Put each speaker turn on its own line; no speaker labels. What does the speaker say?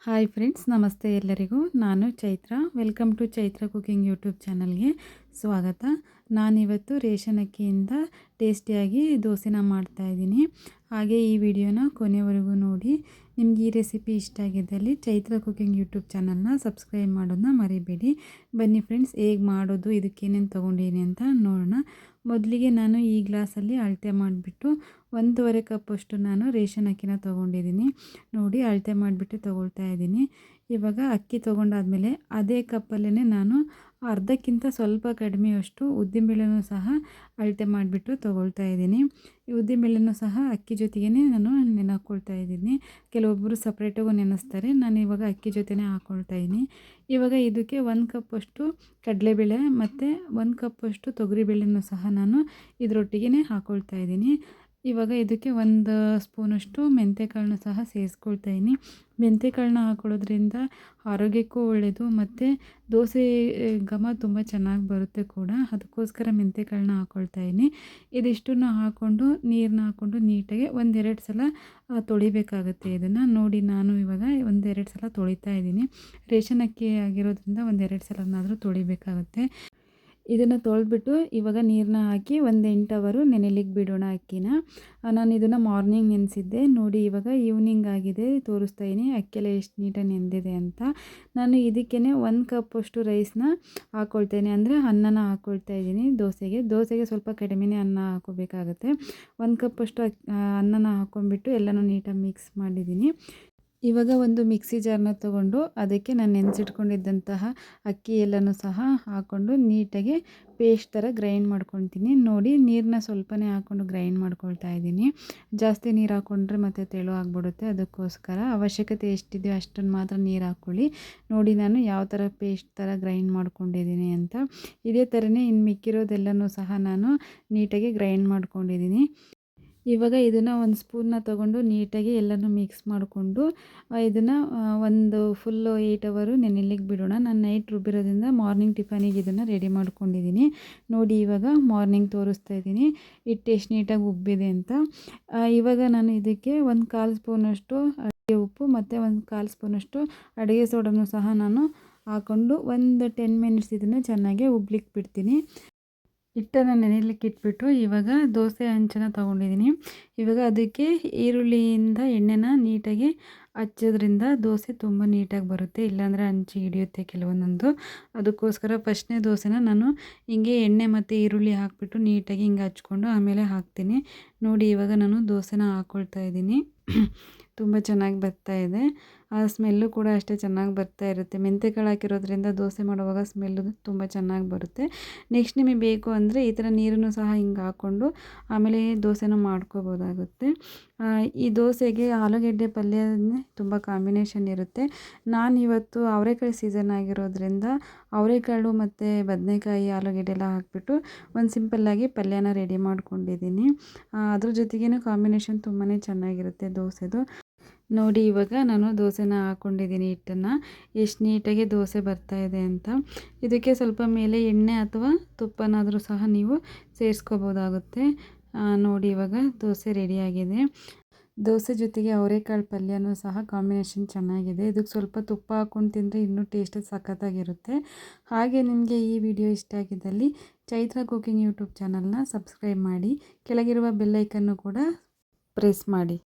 Hi friends, ನಮಸ್ತೆ ಎಲ್ಲರಿಗೂ. ನಾನು Chaitra. Welcome to Chaitra cooking YouTube ಚಾನಲ್ಗೆ ಸ್ವಾಗತ. ನಾನಿವತ್ತು ರೇಷನ್ ಅಕ್ಕಿಯಿಂದ ಟೇಸ್ಟಿಯಾಗಿ ದೋಸೆನ ಮಾಡ್ತಾಯಿದ್ದೀನಿ. ಹಾಗೆ ಈ ವಿಡಿಯೋನ ಕೊನೆವರೆಗೂ ನೋಡಿ. ನಿಮ್ಗೆ ಈ ರೆಸಿಪಿ ಇಷ್ಟ ಆಗಿದ್ದಲ್ಲಿ ಚೈತ್ರ ಕುಕಿಂಗ್ ಯೂಟ್ಯೂಬ್ ಚಾನಲ್ನ ಸಬ್ಸ್ಕ್ರೈಬ್ ಮಾಡೋದನ್ನ ಮರಿಬೇಡಿ. ಬನ್ನಿ ಫ್ರೆಂಡ್ಸ್, ಹೇಗೆ ಮಾಡೋದು, ಇದಕ್ಕೇನೇನು ತೊಗೊಂಡಿದ್ದೀನಿ ಅಂತ ನೋಡೋಣ. ಮೊದಲಿಗೆ ನಾನು ಈ ಗ್ಲಾಸಲ್ಲಿ ಅಳತೆ ಮಾಡಿಬಿಟ್ಟು 1.5 ಕಪ್ಪಷ್ಟು ನಾನು ರೇಷನ್ ಅಕ್ಕಿನ ತೊಗೊಂಡಿದ್ದೀನಿ. ನೋಡಿ, ಅಳತೆ ಮಾಡಿಬಿಟ್ಟು ತೊಗೊಳ್ತಾ ಇದ್ದೀನಿ. ಇವಾಗ ಅಕ್ಕಿ ತೊಗೊಂಡಾದ್ಮೇಲೆ ಅದೇ ಕಪ್ಪಲ್ಲೇ ನಾನು ಅರ್ಧಕ್ಕಿಂತ ಸ್ವಲ್ಪ ಕಡಿಮೆಯಷ್ಟು ಉದ್ದಿನಬೇಳೆನೂ ಸಹ ಅಳತೆ ಮಾಡಿಬಿಟ್ಟು ತೊಗೊಳ್ತಾ ಇದ್ದೀನಿ. ಈ ಉದ್ದಿನಬೇಳೆನೂ ಸಹ ಅಕ್ಕಿ ಜೊತೆಗೇ ನಾನು ನೆನೆಹಾಕ್ಕೊಳ್ತಾ ಇದ್ದೀನಿ. ಕೆಲವೊಬ್ಬರು ಸಪ್ರೇಟಾಗೂ ನೆನೆಸ್ತಾರೆ, ನಾನು ಇವಾಗ ಅಕ್ಕಿ ಜೊತೆನೇ ಹಾಕ್ಕೊಳ್ತಾ ಇದ್ದೀನಿ. ಇವಾಗ ಇದಕ್ಕೆ 1 ಕಪ್ಪಷ್ಟು ಕಡಲೆಬೇಳೆ ಮತ್ತು 1 ಕಪ್ಪಷ್ಟು ತೊಗರಿಬೇಳೆನೂ ಸಹ ನಾನು ಇದರೊಟ್ಟಿಗೆ ಹಾಕ್ಕೊಳ್ತಾ ಇದ್ದೀನಿ. ಇವಾಗ ಇದಕ್ಕೆ 1 ಸ್ಪೂನಷ್ಟು ಮೆಂತ್ಯಕಾಳನ್ನ ಸಹ ಸೇರಿಸ್ಕೊಳ್ತಾ ಇದ್ದೀನಿ. ಮೆಂತ್ಯಕಾಳನ್ನ ಹಾಕೊಳ್ಳೋದ್ರಿಂದ ಆರೋಗ್ಯಕ್ಕೂ ಒಳ್ಳೆಯದು ಮತ್ತು ದೋಸೆ ಘಮ ತುಂಬ ಚೆನ್ನಾಗಿ ಬರುತ್ತೆ ಕೂಡ. ಅದಕ್ಕೋಸ್ಕರ ಮೆಂತ್ಯಕಾಳನ್ನ ಹಾಕ್ಕೊಳ್ತಾ ಇದ್ದೀನಿ. ಇದಿಷ್ಟನ್ನು ಹಾಕ್ಕೊಂಡು ನೀರನ್ನ ಹಾಕ್ಕೊಂಡು ನೀಟಾಗಿ 1-2 ಸಲ ತೊಳಿಬೇಕಾಗುತ್ತೆ. ಇದನ್ನು ನೋಡಿ, ನಾನು ಇವಾಗ 1-2 ಸಲ ತೊಳಿತಾ ಇದ್ದೀನಿ. ರೇಷನ್ ಅಕ್ಕಿ ಆಗಿರೋದ್ರಿಂದ 1-2 ಸಲನಾದರೂ ತೊಳಿಬೇಕಾಗುತ್ತೆ. ಇದನ್ನು ತೊಳೆದ್ಬಿಟ್ಟು ಇವಾಗ ನೀರನ್ನ ಹಾಕಿ 1 ಅವರ್ ನೆನೆಲಿಕ್ಕೆ ಬಿಡೋಣ ಅಕ್ಕಿನ. ನಾನು ಇದನ್ನು ಮಾರ್ನಿಂಗ್ ನೆನೆಸಿದ್ದೆ. ನೋಡಿ, ಇವಾಗ ಈವ್ನಿಂಗ್ ಆಗಿದೆ, ತೋರಿಸ್ತಾ ಇದ್ದೀನಿ ಅಕ್ಕಿಯೆಲ್ಲ ಎಷ್ಟು ನೀಟಾಗಿ ನೆಂದಿದೆ ಅಂತ. ನಾನು ಇದಕ್ಕೇ 1 ಕಪ್ಪಷ್ಟು ರೈಸ್ನ ಹಾಕ್ಕೊಳ್ತೇನೆ, ಅಂದರೆ ಅನ್ನನ ಹಾಕ್ಕೊಳ್ತಾ ಇದ್ದೀನಿ. ದೋಸೆಗೆ ಸ್ವಲ್ಪ ಕಡಿಮೆನೇ ಅನ್ನ ಹಾಕೋಬೇಕಾಗುತ್ತೆ. 1 ಕಪ್ಪಷ್ಟು ಅನ್ನನ ಹಾಕ್ಕೊಂಡ್ಬಿಟ್ಟು ಎಲ್ಲನೂ ನೀಟಾಗಿ ಮಿಕ್ಸ್ ಮಾಡಿದ್ದೀನಿ. ಇವಾಗ ಒಂದು ಮಿಕ್ಸಿ ಜಾರನ್ನ ತೊಗೊಂಡು ಅದಕ್ಕೆ ನಾನು ನೆನೆಸಿಟ್ಕೊಂಡಿದ್ದಂತಹ ಅಕ್ಕಿ ಎಲ್ಲನೂ ಸಹ ಹಾಕ್ಕೊಂಡು ನೀಟಾಗಿ ಪೇಸ್ಟ್ ಥರ ಗ್ರೈಂಡ್ ಮಾಡ್ಕೊತೀನಿ. ನೋಡಿ, ನೀರನ್ನ ಸ್ವಲ್ಪನೇ ಹಾಕ್ಕೊಂಡು ಗ್ರೈಂಡ್ ಮಾಡ್ಕೊಳ್ತಾ ಇದ್ದೀನಿ. ಜಾಸ್ತಿ ನೀರು ಹಾಕ್ಕೊಂಡ್ರೆ ಮತ್ತು ತೆಳು ಆಗಿಬಿಡುತ್ತೆ. ಅದಕ್ಕೋಸ್ಕರ ಅವಶ್ಯಕತೆ ಎಷ್ಟಿದೆಯೋ ಅಷ್ಟನ್ನು ಮಾತ್ರ ನೀರು ಹಾಕ್ಕೊಳ್ಳಿ. ನೋಡಿ, ನಾನು ಯಾವ ಥರ ಪೇಸ್ಟ್ ಥರ ಗ್ರೈಂಡ್ ಮಾಡ್ಕೊಂಡಿದ್ದೀನಿ ಅಂತ. ಇದೇ ಥರನೇ ಇನ್ನು ಮಿಕ್ಕಿರೋದೆಲ್ಲನೂ ಸಹ ನಾನು ನೀಟಾಗಿ ಗ್ರೈಂಡ್ ಮಾಡ್ಕೊಂಡಿದ್ದೀನಿ. ಇವಾಗ ಇದನ್ನು 1 ಸ್ಪೂನ್ನ ತೊಗೊಂಡು ನೀಟಾಗಿ ಎಲ್ಲನೂ ಮಿಕ್ಸ್ ಮಾಡಿಕೊಂಡು ಇದನ್ನು ಒಂದು ಫುಲ್ಲು 8 ಅವರ್ ನೆನೆಲಿಕ್ಕೆ ಬಿಡೋಣ. ನಾನು ನೈಟ್ ರುಬ್ಬಿರೋದ್ರಿಂದ ಮಾರ್ನಿಂಗ್ ಟಿಫನಿಗೆ ಇದನ್ನು ರೆಡಿ ಮಾಡ್ಕೊಂಡಿದ್ದೀನಿ. ನೋಡಿ, ಇವಾಗ ಮಾರ್ನಿಂಗ್ ತೋರಿಸ್ತಾ ಇದ್ದೀನಿ ಹಿಟ್ಟು ಎಷ್ಟು ನೀಟಾಗಿ ಉಬ್ಬಿದೆ ಅಂತ. ಇವಾಗ ನಾನು ಇದಕ್ಕೆ 1/4 ಸ್ಪೂನಷ್ಟು ಅಡುಗೆ ಉಪ್ಪು ಮತ್ತು 1/4 ಸ್ಪೂನಷ್ಟು ಅಡುಗೆ ಸೋಡಾನು ಸಹ ನಾನು ಹಾಕ್ಕೊಂಡು ಒಂದು 10 ಮಿನಿಟ್ಸ್ ಇದನ್ನು ಚೆನ್ನಾಗಿ ಉಬ್ಲಿಕ್ಕೆ ಬಿಡ್ತೀನಿ. ಹಿಟ್ಟನ್ನು ನೆನೆಯಲಿಕ್ಕೆ ಇಟ್ಬಿಟ್ಟು ಇವಾಗ ದೋಸೆ ಹಂಚನ್ನು ತೊಗೊಂಡಿದ್ದೀನಿ. ಇವಾಗ ಅದಕ್ಕೆ ಈರುಳ್ಳಿಯಿಂದ ಎಣ್ಣೆನ ನೀಟಾಗಿ ಹಚ್ಚೋದ್ರಿಂದ ದೋಸೆ ತುಂಬ ನೀಟಾಗಿ ಬರುತ್ತೆ, ಇಲ್ಲಾಂದರೆ ಹಂಚು ಹಿಡಿಯುತ್ತೆ ಕೆಲವೊಂದೊಂದು. ಅದಕ್ಕೋಸ್ಕರ ಫಸ್ಟ್ನೇ ದೋಸೆನ ನಾನು ಹಿಂಗೆ ಎಣ್ಣೆ ಮತ್ತು ಈರುಳ್ಳಿ ಹಾಕಿಬಿಟ್ಟು ನೀಟಾಗಿ ಹಿಂಗೆ ಹಚ್ಕೊಂಡು ಆಮೇಲೆ ಹಾಕ್ತೀನಿ. ನೋಡಿ, ಇವಾಗ ನಾನು ದೋಸೆನ ಹಾಕ್ಕೊಳ್ತಾ ಇದ್ದೀನಿ. ತುಂಬ ಚೆನ್ನಾಗಿ ಬರ್ತಾಯಿದೆ. ಆ ಸ್ಮೆಲ್ಲು ಕೂಡ ಅಷ್ಟೇ ಚೆನ್ನಾಗಿ ಬರ್ತಾ ಇರುತ್ತೆ. ಮೆಂತ್ಯಕಾಳು ಹಾಕಿರೋದ್ರಿಂದ ದೋಸೆ ಮಾಡುವಾಗ ಸ್ಮೆಲ್ಲು ತುಂಬ ಚೆನ್ನಾಗಿ ಬರುತ್ತೆ. ನೆಕ್ಸ್ಟ್ ನಿಮಗೆ ಬೇಕು ಅಂದರೆ ಈ ಥರ ನೀರನ್ನು ಸಹ ಹಿಂಗೆ ಹಾಕ್ಕೊಂಡು ಆಮೇಲೆ ದೋಸೆನ ಮಾಡ್ಕೋಬೋದಾಗುತ್ತೆ. ಈ ದೋಸೆಗೆ ಆಲೂಗೆಡ್ಡೆ ಪಲ್ಯನೇ ತುಂಬ ಕಾಂಬಿನೇಷನ್ ಇರುತ್ತೆ. ನಾನಿವತ್ತು ಅವರೆಕಾಯಿ ಸೀಸನ್ ಆಗಿರೋದ್ರಿಂದ ಅವರೆಕಾಳು ಮತ್ತು ಬದನೆಕಾಯಿ, ಆಲೂಗೆಡ್ಡೆ ಎಲ್ಲ ಹಾಕಿಬಿಟ್ಟು ಒಂದು ಸಿಂಪಲ್ಲಾಗಿ ಪಲ್ಯನ ರೆಡಿ ಮಾಡ್ಕೊಂಡಿದ್ದೀನಿ. ಅದ್ರ ಜೊತೆಗೇನು ಕಾಂಬಿನೇಷನ್ ತುಂಬಾ ಚೆನ್ನಾಗಿರುತ್ತೆ ದೋಸೆದು. ನೋಡಿ, ಇವಾಗ ನಾನು ದೋಸೆನ ಹಾಕ್ಕೊಂಡಿದ್ದೀನಿ ಹಿಟ್ಟನ್ನು. ಎಷ್ಟು ನೀಟಾಗಿ ದೋಸೆ ಬರ್ತಾಯಿದೆ ಅಂತ. ಇದಕ್ಕೆ ಸ್ವಲ್ಪ ಮೇಲೆ ಎಣ್ಣೆ ಅಥವಾ ತುಪ್ಪನಾದರೂ ಸಹ ನೀವು ಸೇರಿಸ್ಕೋಬೋದಾಗುತ್ತೆ. ನೋಡಿ, ಇವಾಗ ದೋಸೆ ರೆಡಿಯಾಗಿದೆ. ದೋಸೆ ಜೊತೆಗೆ ಅವರೆಕಾಳು ಪಲ್ಯನೂ ಸಹ ಕಾಂಬಿನೇಷನ್ ಚೆನ್ನಾಗಿದೆ. ಇದಕ್ಕೆ ಸ್ವಲ್ಪ ತುಪ್ಪ ಹಾಕ್ಕೊಂಡು ತಿಂದರೆ ಇನ್ನೂ ಟೇಸ್ಟ್ ಸಖತ್ತಾಗಿರುತ್ತೆ. ಹಾಗೆ ನಿಮಗೆ ಈ ವಿಡಿಯೋ ಇಷ್ಟ ಆಗಿದ್ದಲ್ಲಿ ಚೈತ್ರ ಕುಕಿಂಗ್ ಯೂಟ್ಯೂಬ್ ಚಾನಲ್ನ ಸಬ್ಸ್ಕ್ರೈಬ್ ಮಾಡಿ, ಕೆಳಗಿರುವ ಬೆಲ್ಲೈಕನ್ನು ಕೂಡ ಪ್ರೆಸ್ ಮಾಡಿ.